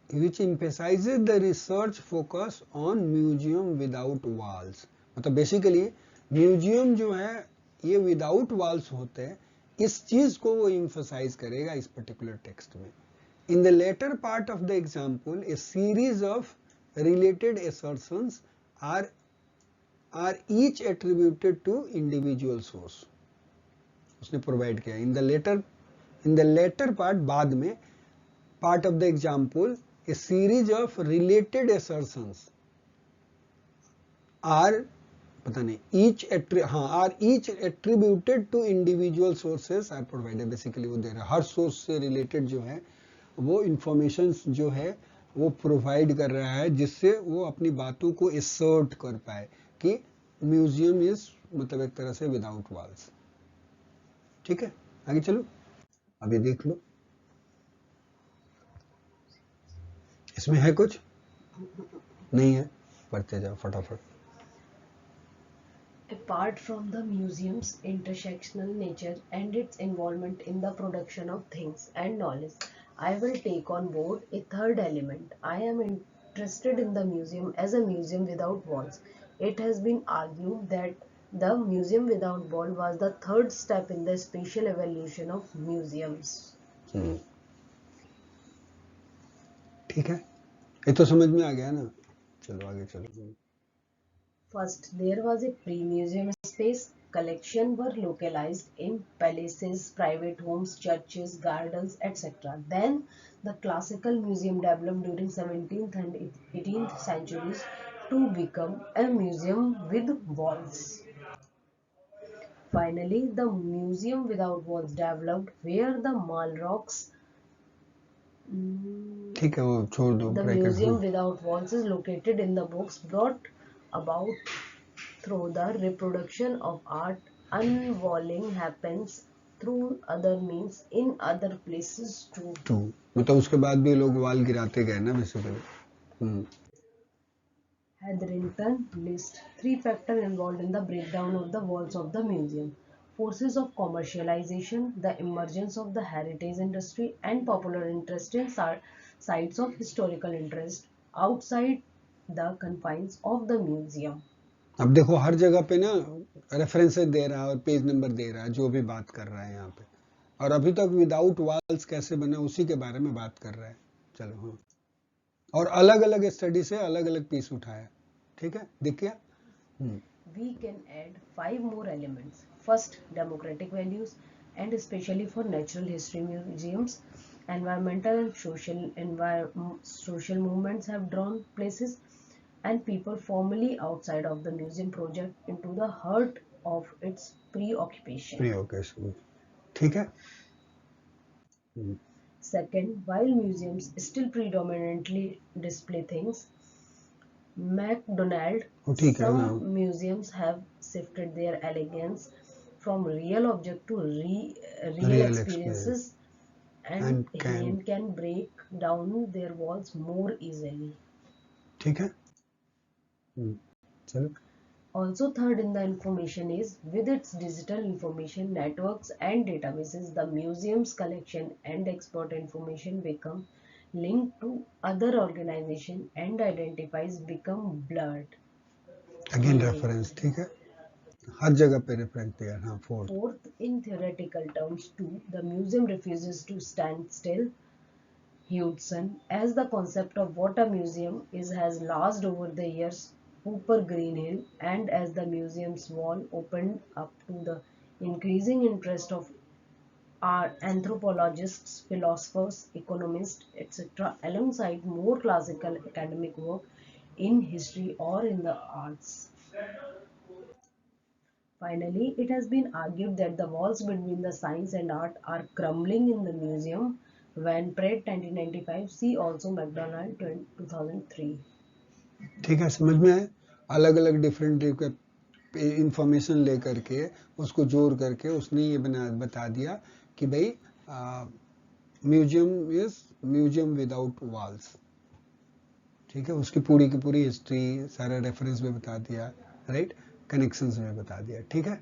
which emphasizes the research focus on museum without walls। मतलब बेसिकली म्यूजियम जो है ये विदाउट वॉल्स होते हैं, इस चीज को वो emphasize करेगा इस पर्टिकुलर टेक्स्ट में। In the later part of the example, a series of related assertions are each attributed to individual source। उसने प्रोवाइड किया in the later part, बाद में, part of the example, a series of related assertions are पता नहीं each attributed to individual sources are provided। Basically वो दे रहा है, हर सोर्स से रिलेटेड जो है वो इंफॉर्मेशन जो है वो प्रोवाइड कर रहा है, जिससे वो अपनी बातों को एसर्ट कर पाए कि म्यूजियम इज मतलब एक तरह से विदाउट वॉल्स। ठीक है, आगे चलो, अभी देख लो इसमें है कुछ नहीं है, पढ़ते जाओ फटाफट। Apart from the museum's intersectional nature and its involvement in the production of things and knowledge, I will take on board a third element. I am interested in the museum as a museum without walls. It has been argued that the museum without wall was the third step in the spatial evolution of museums. ठीक है, ये तो समझ में आ गया ना, चलो आगे चलो। First, there was a pre-museum space. Collections were localized in palaces, private homes, churches, gardens, etc. Then, the classical museum developed during 17th and 18th centuries to become a museum with walls. Finally, the museum without walls developed, where the Malraux ठीक है, वो छोड़ दो। The museum without walls is located in the books brought about through the reproduction of art. Unwalling happens through other means in other places too. मतलब उसके बाद भी लोग वाल गिराते गए ना basically. Hetherington lists three factors involved in the breakdown of the walls of the museum: forces of commercialization, the emergence of the heritage industry, and popular interest in sites of historical interest outside the confines of the museum. अब देखो हर जगह पे ना रेफरेंसेस दे रहा है और पेज नंबर दे रहा है जो भी बात कर रहा है यहाँ पे, और अभी तक विदाउट वॉल्स कैसे बने उसी के बारे में बात कर रहा है। चलो हाँ, और अलग अलग स्टडी से अलग अलग पीस उठाया। ठीक है, दिख गया। We can add five more elements. First, democratic values, and especially for natural history museums, environmental and social movements have drawn places and people formally outside of the museum project into the heart of its preoccupation. प्रियोकेशन, ठीक है। Second, while museums still predominantly display things, McDonald, ठीक है हाँ, some museums have shifted their elegance from real object to real real experience experiences and and can, hand can break down their walls more easily. ठीक है। चलो, Also, third in the information is with its digital information networks and databases, the museum's collection and expert information become linked to other organization and identifies become blurred. Again reference, ठीक है, हर जगह पे रेफरेंस दिया। हाँ, fourth, Fourth, in theoretical terms too, the museum refuses to stand still. Hudson, as the concept of what a museum is has lost over the years, Hooper Greenhill, and as the museum's wall opened up to the increasing interest of our anthropologists, philosophers, economists, etc., alongside more classical academic work in history or in the arts. Finally, it has been argued that the walls between the science and art are crumbling in the museum. When Pratt 1995, see also McDonald 2003. ठीक है, समझ में आए। अलग अलग डिफरेंट इंफॉर्मेशन लेकर के उसको जोड़ करके उसने ये बता दिया कि भाई museum is museum without walls. ठीक है, उसकी पूरी की पूरी हिस्ट्री सारा रेफरेंस में बता दिया, राइट, कनेक्शंस में बता दिया। ठीक है,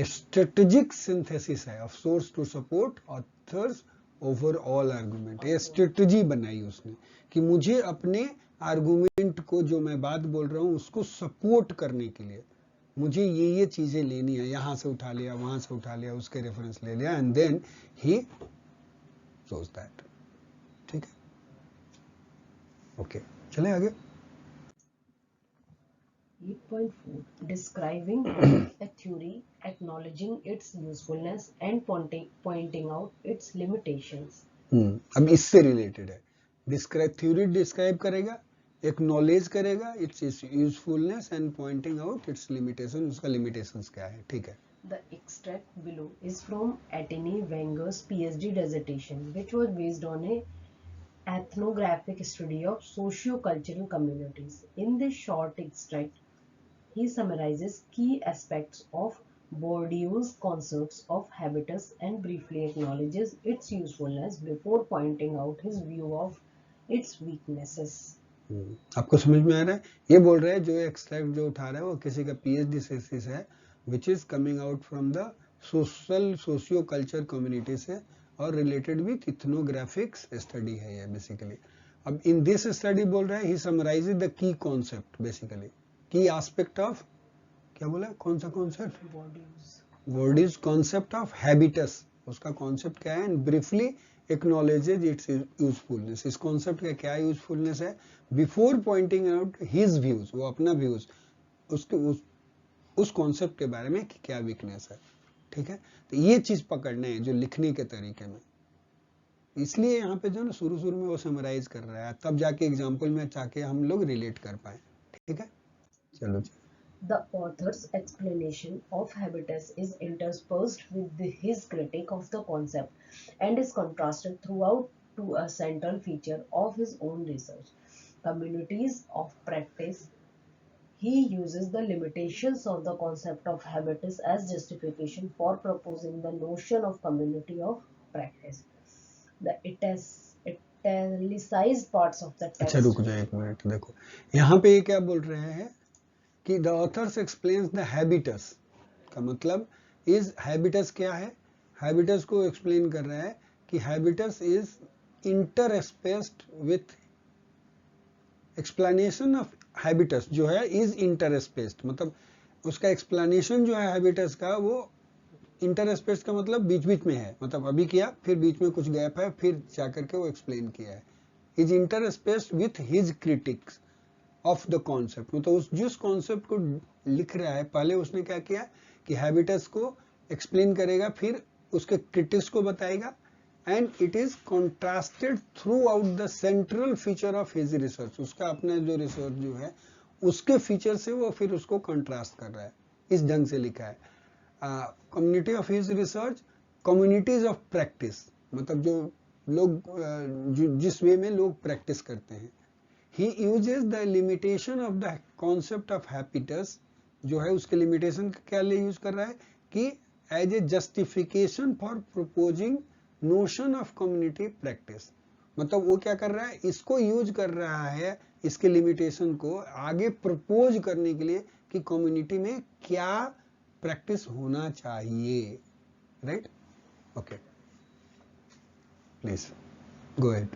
स्ट्रेटेजिक सिंथेसिस है of source to support authors overall argument. ये स्ट्रेटेजी बनाई उसने कि मुझे अपने आर्गुमेंट को जो मैं बात बोल रहा हूँ उसको सपोर्ट करने के लिए मुझे ये चीजें लेनी है, यहां से उठा लिया, वहां से उठा लिया, उसके रेफरेंस ले लिया, एंड देन ही सोच दैट। ठीक है, ओके, चले आगे। 8.4 Describing a theory, acknowledging its usefulness and pointing out its limitations. अब इससे रिलेटेड है, डिस्क्राइब थ्योरी डिस्क्राइब करेगा, एक्नॉलेज करेगा it's usefulness and pointing out it's limitation, उसका लिमिटेशंस क्या है। ठीक है, The extract below is from Attini Wenger's PhD dissertation, which was based on a ethnographic study of socio-cultural communities. In this short extract, he summarizes key aspects of Bourdieu's concepts of habitus and briefly acknowledges its usefulness before pointing out his view of its weaknesses. आपको समझ में आ रहा है। ये बोल रहा है जो एक्सट्रैक्ट जो उठा रहा है वो किसी का पीएचडी थीसिस है, which is coming out from the socio culture community से और रिलेटेड विथ इथनोग्राफिक्स स्टडी है ये बेसिकली। अब इन दिस स्टडी बोल रहा है he summarises the key concept, basically key aspect of, क्या बोला, कौन सा concept, Bourdieu's concept of habitus, उसका कॉन्सेप्ट क्या है, and briefly acknowledges its usefulness. इस कॉन्सेप्ट का क्या यूजफुलनेस है before pointing out his views, वो अपना व्यूज उसके उस कॉन्सेप्ट के बारे में कि क्या वीकनेस है। ठीक है, तो ये चीज पकड़ना है जो लिखने के तरीके में, इसलिए यहाँ पे जो ना शुरू शुरू में वो समराइज कर रहा है, तब जाके एग्जाम्पल में जाके हम लोग रिलेट कर पाए। ठीक है, चलो जी। The author's explanation of habitus is interspersed with his critique of the concept and is contrasted throughout to a central feature of his own research: communities of practice. He uses the limitations of the concept of habitus as justification for proposing the notion of community of practice. The italicized parts of the अच्छा text. रुक जाओ एक मिनट, देखो यहाँ पे ये क्या बोल रहे हैं कि the author's explains the habits का मतलब इज हैबिटस क्या है, हैबिटस को एक्सप्लेन कर रहा है कि habitus is interspersed with explanation of habitus जो है इज इंटरस्पेस्ड, मतलब उसका एक्सप्लेनेशन जो है हैबिटस का वो इंटरस्पेस का मतलब बीच बीच में है, मतलब अभी किया फिर बीच में कुछ गैप है फिर जाकर के वो एक्सप्लेन किया है, is interspersed with his critics of the concept, मतलब उस जिस कॉन्सेप्ट को लिख रहा है पहले उसने क्या किया कि हैबिटस को एक्सप्लेन करेगा फिर उसके क्रिटिक्स को बताएगा and it is contrasted through out the central feature of his research, उसका अपना जो रिसर्च जो है उसके फीचर से वो फिर उसको कंट्रास्ट कर रहा है, इस ढंग से लिखा है। Community of his research, communities of practice, मतलब जो लोग जिस वे में लोग प्रैक्टिस करते हैं। He uses the limitation of the concept of habitus, जो है उसके लिमिटेशन क्या लिए यूज कर रहा है कि as a justification for proposing notion of community practice, मतलब वो क्या कर रहा है इसको यूज कर रहा है इसके लिमिटेशन को आगे प्रपोज करने के लिए कि कम्युनिटी में क्या प्रैक्टिस होना चाहिए, right? Okay, please go ahead.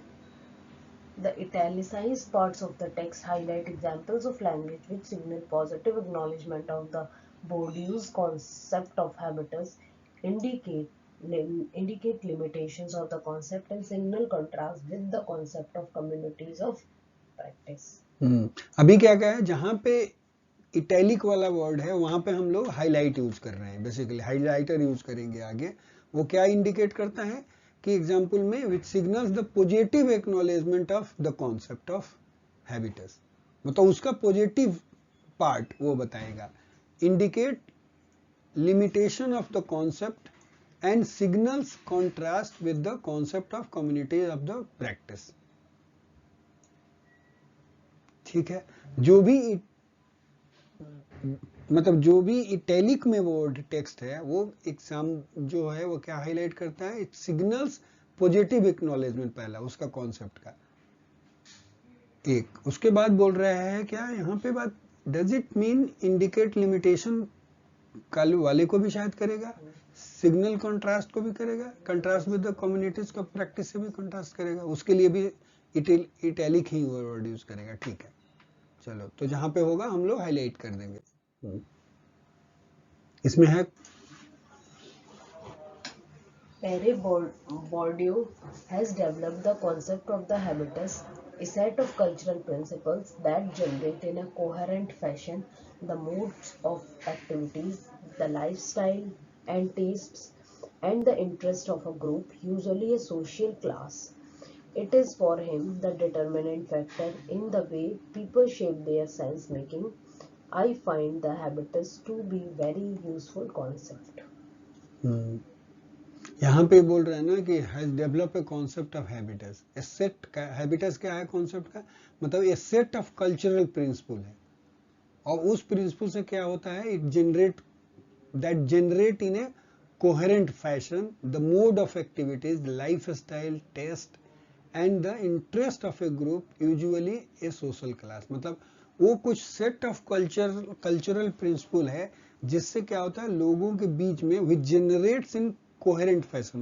The italicized parts of the text highlight examples of language which signal positive acknowledgement of the Bourdieu's concept of habitus, indicate limitations of the concept, and signal contrast with the concept of communities of practice. अभी क्या क्या है जहां पे इटैलिक वाला वर्ड है वहां पे हम लोग हाईलाइट यूज कर रहे हैं, बेसिकली हाईलाइटर यूज करेंगे आगे। वो क्या इंडिकेट करता है कि एग्जाम्पल में which signals the positive acknowledgement of the concept of habitus, मतलब उसका पॉजिटिव पार्ट वो बताएगा, indicate limitation of the concept and signals contrast with the concept of community of the practice. ठीक है, जो भी मतलब जो भी इटैलिक में वर्ड टेक्स्ट है वो एग्जाम जो है वो क्या हाईलाइट करता है, इट सिग्नल्स पॉजिटिव एक्नॉलेजमेंट पहला उसका कॉन्सेप्ट का। एक उसके बाद बोल रहा है क्या यहाँ पे बात, does it mean indicate limitation कल वाले को भी शायद करेगा, सिग्नल कंट्रास्ट को भी करेगा, कंट्रास्ट विद द कम्युनिटीज का प्रैक्टिस से भी कंट्रास्ट करेगा, उसके लिए भी इटैलिक ही वर्ड यूज करेगा। ठीक है, चलो तो जहां पे होगा हम लोग हाईलाइट कर देंगे। इसमें है Pere Bourdieu has developed the concept of the habitus, a set of cultural principles that generate in a coherent fashion the modes of activities, the lifestyle and tastes, and the interest of a group, usually a social class. It is for him the determinant factor in the way people shape their sense making. I find the habitus to be very useful concept. यहाँ पे बोल रहे हैं ना कि has develop a concept of habitus, a set का हैबिटस क्या है कॉन्सेप्ट का, मतलब a set of cultural principle है, और उस प्रिंसिपल से क्या होता है, it generate in a coherent fashion the mode of activities, lifestyle, taste and the interest of a group, usually a social class, मतलब वो कुछ सेट ऑफ कल्चरल प्रिंसिपल है जिससे क्या होता है लोगों के बीच में विच जनरेट्स इन कोहेरेंट फैशन,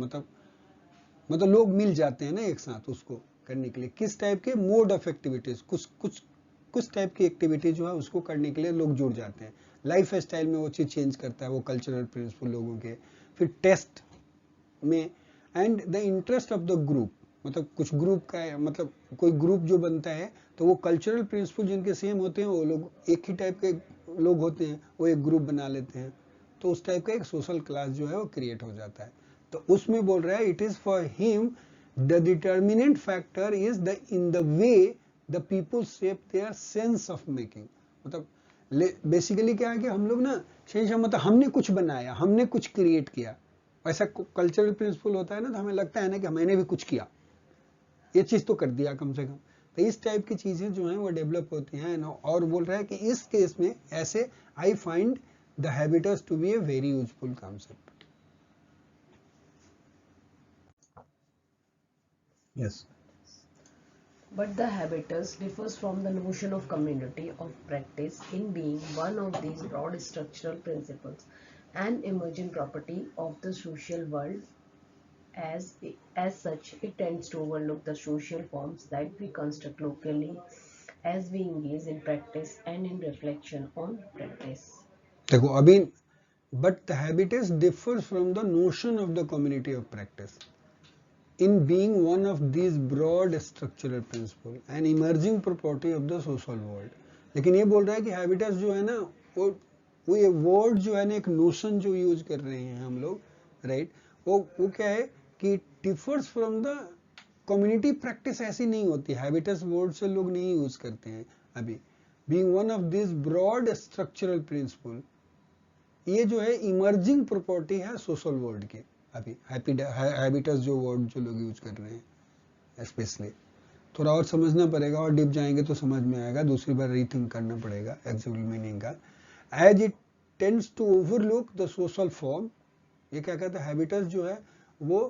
मतलब लोग मिल जाते हैं ना एक साथ उसको करने के लिए, किस टाइप के मोड ऑफ एक्टिविटीज, कुछ टाइप की एक्टिविटी जो है उसको करने के लिए लोग जुड़ जाते हैं, लाइफ स्टाइल में वो चीज चेंज करता है वो कल्चरल प्रिंसिपल लोगों के, फिर टेस्ट में, and the interest of the group, मतलब कुछ ग्रुप का है, मतलब कोई ग्रुप जो बनता है तो वो कल्चरल प्रिंसिपल जिनके सेम होते हैं वो लोग एक ही टाइप के लोग होते हैं वो एक ग्रुप बना लेते हैं, तो उस टाइप का एक सोशल क्लास जो है वो क्रिएट हो जाता है। तो उसमें बोल रहा है it is for him the determinant factor is the in the way the people shape their sense of making, मतलब बेसिकली क्या है कि हम लोग ना सही मतलब हमने कुछ बनाया, हमने कुछ क्रिएट किया, ऐसा कल्चरल प्रिंसिपल होता है ना, तो हमें लगता है ना कि मैंने भी कुछ किया, ये चीज तो कर दिया कम से कम, तो इस टाइप की चीजें जो हैं वो डेवलप होती हैं ना, और बोल रहा है कि इस केस में ऐसे I find the habitus to be a very useful concept. Yes, But the habitus differs from the notion of community of practice in being one of these broad structural principles, an emergent property of the social world. As such, it tends to overlook the social forms that we construct locally as we engage in practice and in reflection on practice. देखो अभी but the habitus differs from the notion of the community of practice in being one of these broad structural principle and emerging property of the social world. लेकिन ये बोल रहा है कि habitus जो है ना वो ये वर्ड जो है ना एक नोशन जो यूज कर रहे हैं हम लोग राइट वो क्या है कि differs from the community practice ऐसी नहीं होती हैबिटस वर्ड से लोग नहीं यूज करते हैं अभी being one of this broad structural principle ये जो है इमर्जिंग प्रॉपर्टी है सोशल वर्ल्ड की अभी हैबिटस जो वर्ड जो लोग यूज कर रहे हैं स्पेशली थोड़ा और समझना पड़ेगा और डिप जाएंगे तो समझ में आएगा दूसरी बार रीथिंक करना पड़ेगा एक्चुअल मीनिंग का as it tends to overlook the social form ये क्या कहता है हैबिटस जो है वो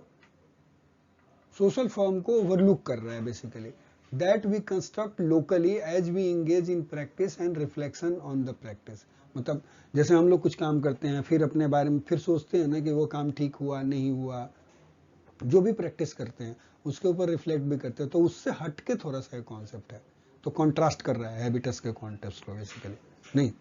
सोशल फॉर्म को ओवरलुक कर रहा है basically that we construct locally as we engage in practice and reflection on the practice मतलब जैसे हम लोग कुछ काम करते हैं फिर अपने बारे में फिर सोचते हैं ना कि वो काम ठीक हुआ नहीं हुआ जो भी प्रैक्टिस करते हैं उसके ऊपर रिफ्लेक्ट भी करते हैं तो उससे हटके थोड़ा सा कॉन्सेप्ट है तो कॉन्ट्रास्ट कर रहा है हैबिटस के कॉन्टेक्स्ट को बेसिकली नहीं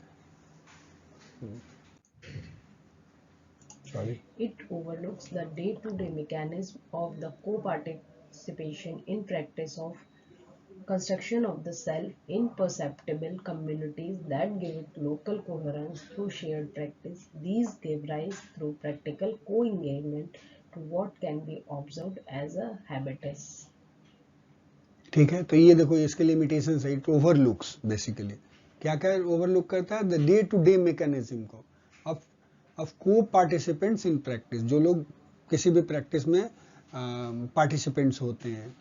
sorry It overlooks the day-to-day mechanism of the co-participation in practice of construction of the self in perceptible communities that give it local coherence through shared practice. These give rise through practical co-engagement to what can be observed as a habitus. ठीक है तो ये देखो इसके लिमिटेशन है इट ओवरलुक्स बेसिकली क्या क्या ओवरलुक करता है the day to day mechanism को ऑफ को पार्टिसिपेंट्स इन प्रैक्टिस जो लोग किसी भी प्रैक्टिस में पार्टिसिपेंट्स होते हैं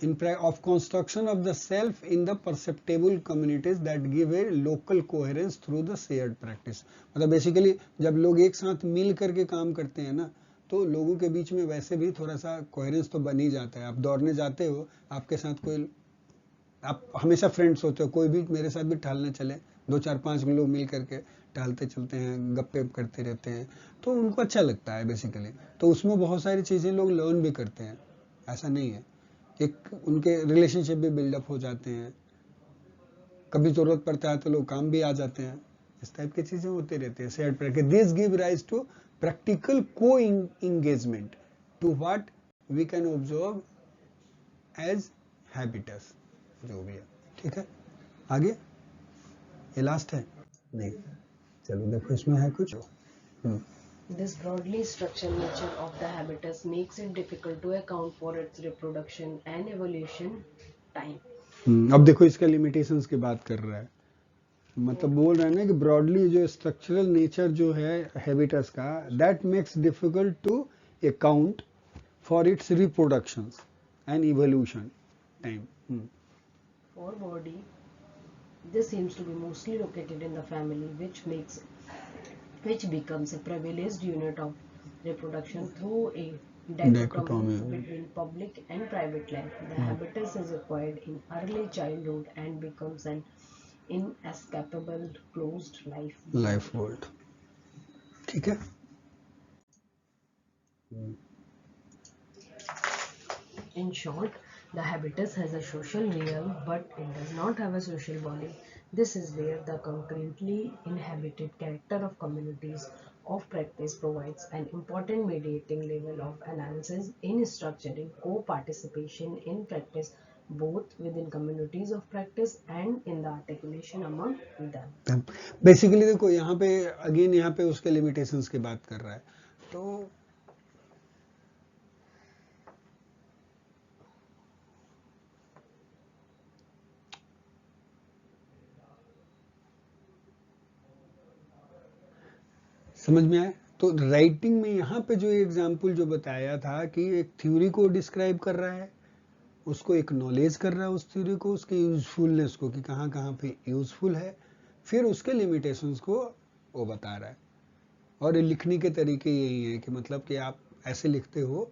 in of construction of the self in the perceptible communities that give a local coherence through the shared practice मतलब बेसिकली जब लोग एक साथ मिल करके काम करते हैं ना तो लोगों के बीच में वैसे भी थोड़ा सा कोहेरेंस तो बन ही जाता है आप दौड़ने जाते हो आपके साथ कोई आप हमेशा फ्रेंड्स होते हो कोई भी मेरे साथ भी टहलने चले 2 4 5 लोग मिल करके टहलते चलते हैं गप्पे करते रहते हैं तो उनको अच्छा लगता है बेसिकली तो उसमें बहुत सारी चीज़ें लोग लर्न भी करते हैं ऐसा नहीं है एक उनके रिलेशनशिप भी बिल्डअप हो जाते हैं कभी जरूरत पड़ता है तो लोग काम भी आ जाते हैं इस टाइप की चीजें होती रहती है shared practice this give rise to practical co engagement to what we can observe as habitus जो भी है ठीक है आगे ये लास्ट है नहीं चलो देखो इसमें है कुछ This broadly structured nature of the habitus makes it difficult to account for its reproduction and evolution time. अब देखो इसका लिमिटेशंस की बात कर रहा है मतलब बोल रहा है ना कि ब्रॉडली जो स्ट्रक्चरल नेचर जो है हैबिटस का that makes difficult to account for its reproductions and evolution time For body, this seems to be mostly located in the family, which becomes a privileged unit of reproduction through a dichotomy between public and private life. The habitus is acquired in early childhood and becomes an inescapable closed life world. ठीक है In short, the habitus has a social realm, but it does not have a social body. This is where the concurrently inhabited character of communities of practice provides an important mediating level of analysis in structuring co-participation in practice, both within communities of practice and in the articulation among them. Basically देखो यहाँ पे अगेन यहाँ पे उसके लिमिटेशंस की बात कर रहा है तो समझ में आया तो राइटिंग में यहाँ पे जो एग्जाम्पल जो बताया था कि एक थ्योरी को डिस्क्राइब कर रहा है उसको एक नॉलेज कर रहा है उस थ्योरी को उसके यूजफुलनेस को कि कहाँ कहाँ पे यूजफुल है फिर उसके लिमिटेशंस को वो बता रहा है और लिखने के तरीके यही है कि मतलब कि आप ऐसे लिखते हो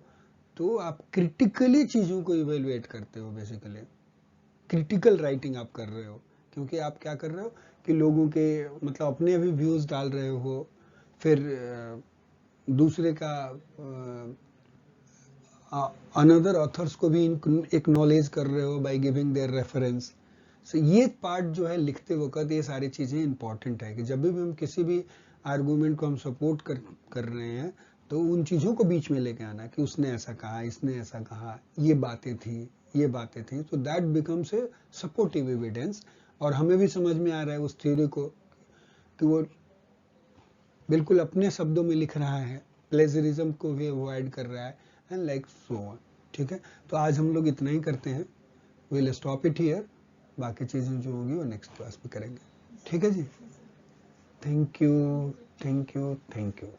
तो आप क्रिटिकली चीज़ों को इवेलुएट करते हो, बेसिकली क्रिटिकल राइटिंग आप कर रहे हो, क्योंकि आप क्या कर रहे हो कि लोगों के मतलब अपने भी व्यूज़ डाल रहे हो, फिर दूसरे का अनदर ऑथर्स को भी एक्नॉलेज कर रहे हो बाय गिविंग देयर रेफरेंस। सो ये पार्ट जो है लिखते वक्त ये सारी चीज़ें इंपॉर्टेंट है कि जब भी हम किसी भी आर्गूमेंट को हम सपोर्ट कर रहे हैं तो उन चीज़ों को बीच में लेके आना कि उसने ऐसा कहा, इसने ऐसा कहा, ये बातें थी, तो that becomes a supportive evidence. और हमें भी समझ में आ रहा है उस थ्योरी को कि वो बिल्कुल अपने शब्दों में लिख रहा है, प्लेजरिज्म को भी अवॉइड कर रहा है, एंड लाइक सो ऑन। ठीक है, तो आज हम लोग इतना ही करते हैं, विल स्टॉप इट हियर, बाकी चीज़ें जो होंगी वो नेक्स्ट क्लास में करेंगे। ठीक है जी, thank you, thank you, thank you.